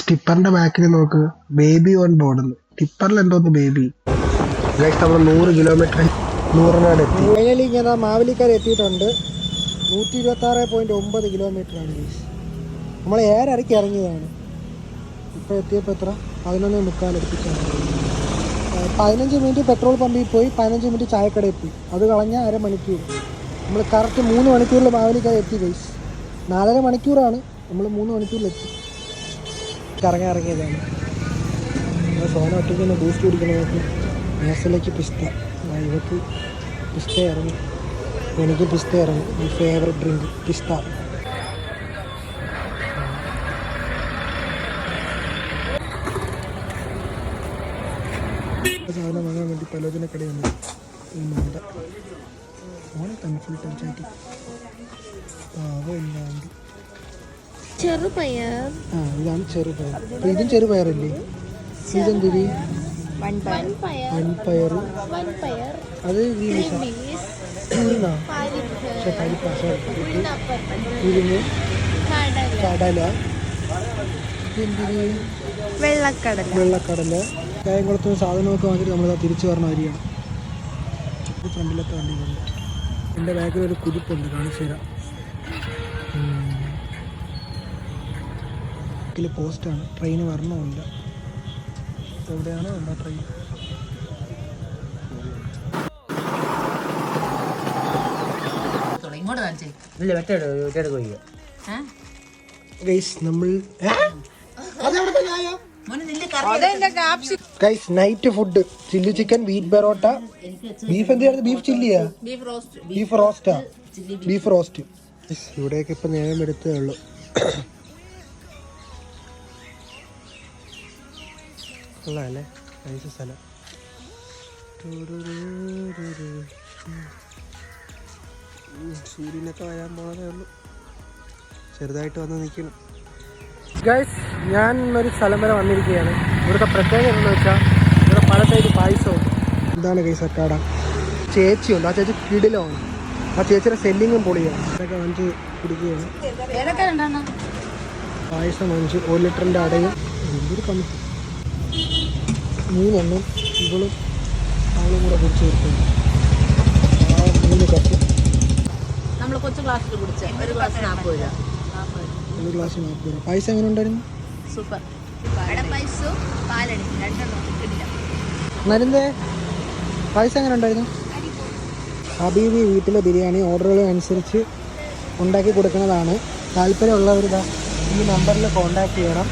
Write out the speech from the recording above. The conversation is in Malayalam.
ടിപ്പറിന്റെ ബാക്കിൽ നോക്ക്, ബേബി ഓൺ ബോർഡ്. ടിപ്പറിൽ എന്തോന്ന് ബേബി. നമ്മൾ 100 കിലോമീറ്റർ 100 എത്തി. ഫൈനലി ഇങ്ങനെ മാവേലിക്കര എത്തിയിട്ടുണ്ട്. 126.9 കിലോമീറ്ററാണ് ഗൈസ്. നമ്മൾ 7:30 ഇറങ്ങിയതാണ്. ഇപ്പോൾ എത്തിയപ്പോൾ എത്ര 11:45 എടുപ്പിച്ചാണ്. 15 മിനിറ്റ് പെട്രോൾ പമ്പിൽ പോയി, 15 മിനിറ്റ് ചായക്കടയിൽ പോയി. അത് കളഞ്ഞ അരമണിക്കൂർ. നമ്മൾ കറക്റ്റ് 3 മണിക്കൂറിൽ മാവേലിക്കര എത്തി ഗൈസ്. 4.5 മണിക്കൂറാണ്, നമ്മൾ 3 മണിക്കൂറിലെത്തി. ഇറങ്ങിയതാണ്. സോന ഒറ്റയ്ക്ക് ബൂസ്റ്റ് കുടിക്കണമായിട്ട് നേസലേക്ക് പിസ്ത. ഇവർക്ക് പിസ്ത ഇറങ്ങി, എനിക്ക് പിസ്ത ഇറങ്ങി. ഈ ഫേവറേറ്റ് ഡ്രിങ്ക് പിസ്ത. സാധനം വാങ്ങാൻ വേണ്ടി പലോചന കടയുണ്ട്. ഈ മണ്ട ഓനെ തന്നെ ഫുൾ ടച്ചാക്കി പാവമില്ലാണ്ട്. ചെറുപയർ. ഇതാണ് ചെറുപയർ. ഇതും ചെറുപയറല്ലേ? ഇതെന്തിരി വൻപയർ. അത് കടല. വെള്ളക്കടല. കായംകുളത്ത് സാധനമൊക്കെ വാങ്ങിയിട്ട് നമ്മളത് തിരിച്ചു പറഞ്ഞ അരിയാണ്. ഫ്രണ്ടിലൊക്കെ വണ്ടി പോകുന്നു. എൻ്റെ ബാക്കിൽ ഒരു കുതിപ്പുണ്ട്, കാണിച്ചു തരാം. പോസ്റ്റാണ്, ട്രെയിന് വരണമില്ല. എവിടെയാണ് എന്താ ട്രെയിൻ? നമ്മൾ night food chilli chicken, wheat parotta, beef. എന്തായിരുന്നു? ബീഫ് ചില്ലിയാ? ബീഫ് റോസ്റ്റാ? Beef roast. ഇവിടെയൊക്കെ ഇപ്പം നേരം എടുത്തേ ഉള്ളൂ. കൊള്ളാമല്ലേ, നൈസ് സ്ഥലം. സൂര്യനൊക്കെ വരാൻ പോണതേ ഉള്ളൂ, ചെറുതായിട്ട് വന്ന് നിൽക്കണം. ഗൈസ്, ഞാൻ ഒരു സ്ഥലം വരെ വന്നിരിക്കുകയാണ്. ഇവിടുത്തെ പ്രത്യേകത എന്ന് വെച്ചാൽ ഇവിടെ പല ടൈപ്പ് പായസമുണ്ട്. എന്താണ് ഗൈസ് അക്കാട? ചേച്ചിയുണ്ട്, ആ ചേച്ചി കിടിലമാണ്. ആ ചേച്ചിയുടെ സെല്ലിങ്ങും പൊളിയാണ്. അതൊക്കെ വാങ്ങിച്ച് കുടിക്കുകയാണ്. പായസം വാങ്ങിച്ച് 1 ലിറ്ററിൻ്റെ അടയും. എന്തൊരു കമ്മിറ്റി. 3 എണ്ണം ഇവളും അവളും കൂടെ കുടിച്ച് തീർക്കുന്നു. ആ 3 കപ്പ്. നമ്മൾ കൊച്ചു ഗ്ലാസ്സിൽ കുടിച്ച ഒരു ഗ്ലാസ് 40 രൂപ. പായസം എങ്ങനെ ഉണ്ടായിരുന്നു? സൂപ്പർ. നരുന്നേ, പായസം എങ്ങനെ ഉണ്ടായിരുന്നു? ഹബീബി വീട്ടിലെ ബിരിയാണി ഓർഡറുകൾ അനുസരിച്ച് ഉണ്ടാക്കി കൊടുക്കുന്നതാണ്. താല്പര്യമുള്ളവർ ഈ നമ്പറിൽ കോൺടാക്ട് ചെയ്യണം.